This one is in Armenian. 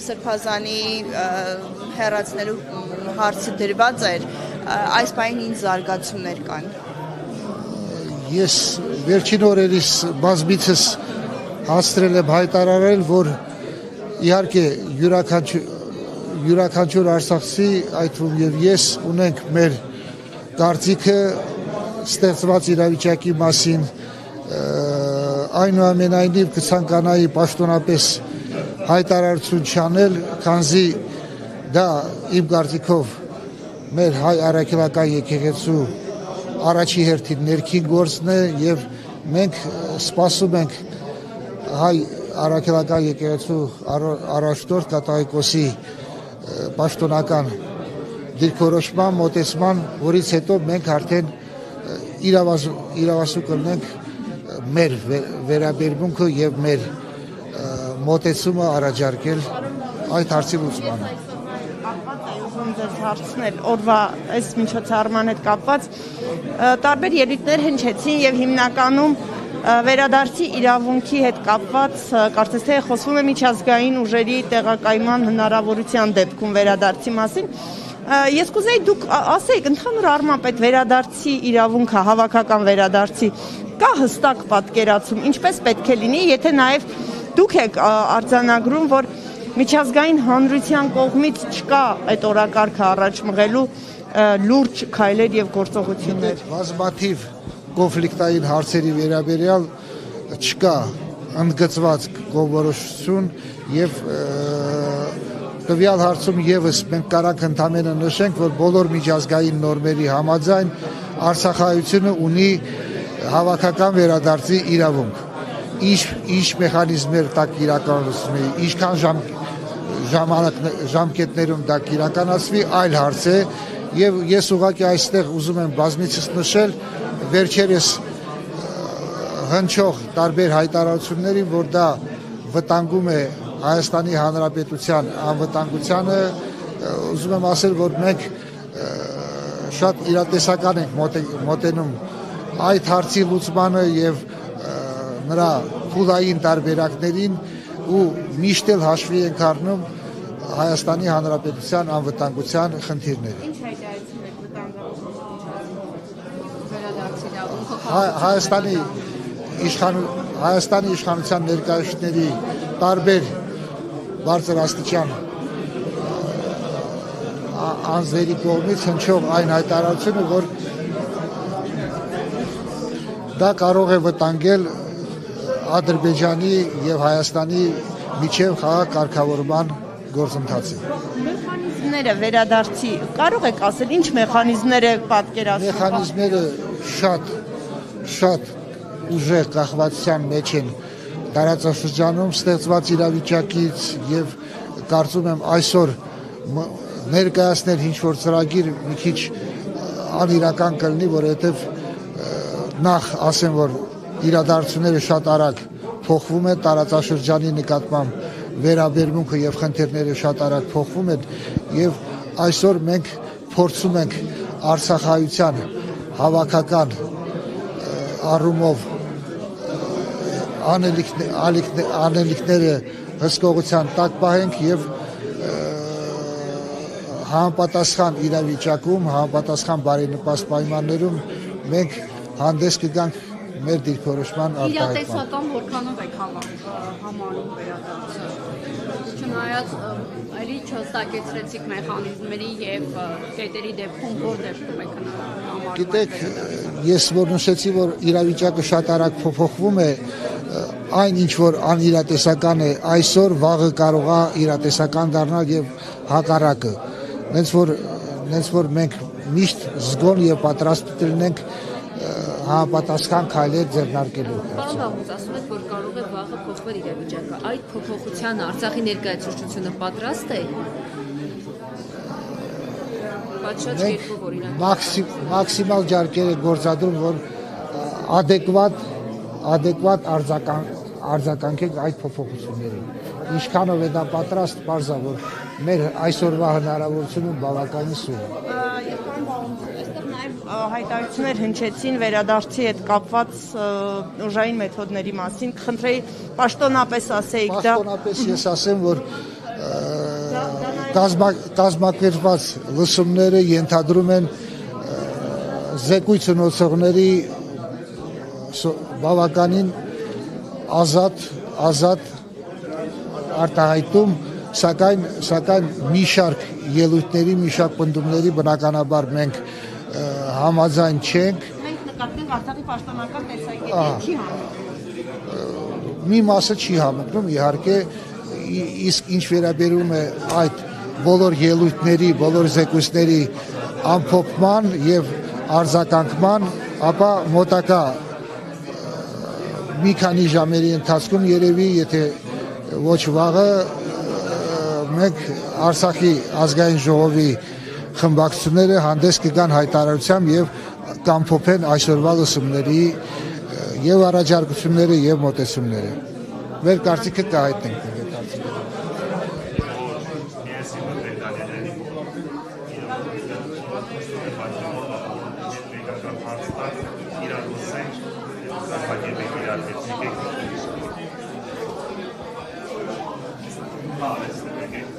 սրբազանի հեռացնելու հարցը դրված էր, այս պահին ինչ զարգացումներ կան։ Ես վերջին օրերիս բազմիցս հասցրել եմ հայտարարել, որ իհարկե յուրաքանչյուր արցախցի, այդ թվում եւ ես, ունենք մեր կարծիքը ստեղծված իրավիճակի մասին, այնուամենայնիվ կցանկանայի պաշտոնապես հայտարարություն չանել, քանզի դա իմ կարծիքով մեր հայ առաքելական եկեղեցու առաջի հերթին ներքին գործն է եւ մենք սպասում ենք հայ առաքելական եկեղեցու առաջնորդ կաթողիկոսի պաշտոնական դիրքորոշման մոտեցման, որից հետո մենք արդեն իրավասու կլինենք մեր վերաբերմունքը եւ մեր մոտեցումը առաջարկել այդ հարցի լուծմանը։ Հարցնել օրվա այս միջոցառման հետ կապված տարբեր ելույթներ հնչեցին եւ հիմնականում վերադարձի իրավունքի հետ կապված կարծես թե խոսվում է միջազգային ուժերի տեղակայման հնարավորության դեպքում վերադարձի մասին։ Ես կուզեի դուք ասեիք ընդհանուր առմամբ այդ վերադարձի իրավունքը, հավաքական վերադարձի կա հստակ պատկերացում, ինչպես պետք է լինի, եթե նաեւ դուք եք արձանագրում, որ միջազգային հանրության կողմից չկա այդ օրակարգը առաջ մղելու լուրջ քայլեր եւ գործողություններ։ Բազմաթիվ կոնֆլիկտային հարցերի վերաբերյալ չկա ընդգծված կողմնորոշություն եւ տվյալ հարցում եւս մենք կարանք ընդամենը նշենք, որ բոլոր միջազգային նորմերի համաձայն Արցախայությունը ունի հավաքական վերադարձի իրավունք։ Ինչ մեխանիզմներ դա իրականացնի, ինչքան ժամկետներում դա իրականացվի, այլ հարց է եւ ես ուղղակի այստեղ ուզում եմ բազմիցս նշել վերջերս հնչող տարբեր հայտարարություններին, որ դա վտանգում է Հայաստանի Հանրապետության անվտանգությանը, ուզում եմ ասել, որ մենք շատ իրատեսական ենք մոտենում այդ հարցի լուծմանը եւ նրա փուլային տարբերակներին ու միշտ էլ հաշվի ենք առնում Հայաստանի Հանրապետության անվտանգության խնդիրները։ Ինչ հայտարարություն եք վտանգավորում Հայաստանի իշխանության ներկայացուցիչների տարբեր բարձր աստիճան անձերի կողմից հնչող այն հայտարարությունը, որ դա կարող է վտանգել Ադրբեջանի եւ Հայաստանի միջև խաղաղ կարգավորման գործընթացը։ Մեխանիզմները վերադարձի կարող եք ասել, ինչ մեխանիզմներ եք պատկերացնում։ Մեխանիզմները շատ ուժեղ կախվածության մեջ են տարածաշրջանում ստեղծված իրավիճակից եւ կարծում եմ այսօր ներկայացնել ինչ-որ ծրագիր մի քիչ անիրական կլինի, որովհետեւ նախ ասեմ, որ իրադարձությունները շատ արագ փոխվում են, տարածաշրջանի նկատմամբ վերաբերմունքը եւ խնդիրները շատ արագ փոխվում են եւ այսօր մենք փորձում ենք Արցախայության հավաքական առումով անելիքները հսկողության տակ պահենք եւ համապատասխան իրավիճակում, համապատասխան բարենպաստ պայմաններում մենք հանդես կգանք մեր դիրքորոշման արտահայտման։ Իրատեսական որքանով եք համարում վերադարձը։ Չնայած այլի չհստակեցրեցիք մեխանիզմների եւ կետերի դեպքում որ դեպքում եք համարում։ Գիտեք, ես որ նշեցի, որ իրավիճակը շատ արագ փոփոխվում է, այն ինչ որ անիրատեսական է այսօր, վաղը կարող է իրատեսական դառնալ եւ հակառակը։ Հենց որ մենք միշտ զգոն եւ պատրաստ լինենք համապատասխան քայլեր ձեռնարկելու։ Պարոն Վաղուց, ասում եք, որ կարող է վաղը փոխվել իրավիճակը։ Այդ փոփոխության Արցախի ներկայացուցչությունը պատրաստ է։ Պատշաճ կերպով օրինակ։ Մաքսիմալ ջանքեր է գործադրում, որ adekvat արձագանքենք այդ փոփոխություններին։ Ինչքանով է դա պատրաստ, պարզ է, որ մեր այսօրվա հնարավորությունը բավականին սուր է։ Այստեղ նաև հայտարարություններ հնչեցին վերադարձի հետ կապված ուժային մեթոդների մասին։ Խնդրեի պաշտոնապես ասեիք դա։ Պաշտոնապես ես ասեմ, որ կազմակերպված լսումները ենթադրում են զեկույց ունեցողների բավականին ազատ արտահայտում, սակայն մի շարք ելույթների, մի շարք պնդումների բնականաբար մենք համաձայն չենք։ Մենք նկատենք Արցախի պաշտոնական տեսակետը չի համընկնում։ Մի մասը չի համընկնում, իհարկե, իսկ ինչ վերաբերում է այդ բոլոր ելույթների, բոլոր զեկույցների ամփոփման եւ արձագանքման, ապա մոտակա մի քանի ժամերի ընթացքում երևի, եթե ոչ վաղը, մենք Արցախի ազգային ժողովի խմբակցությունները հանդես կգան հայտարարությամբ եւ կամփոփեն այսօրվա լսումների եւ առաջարկությունները եւ մոտեցումները։ Մեր կարծիքը կհայտնենք։ Yes,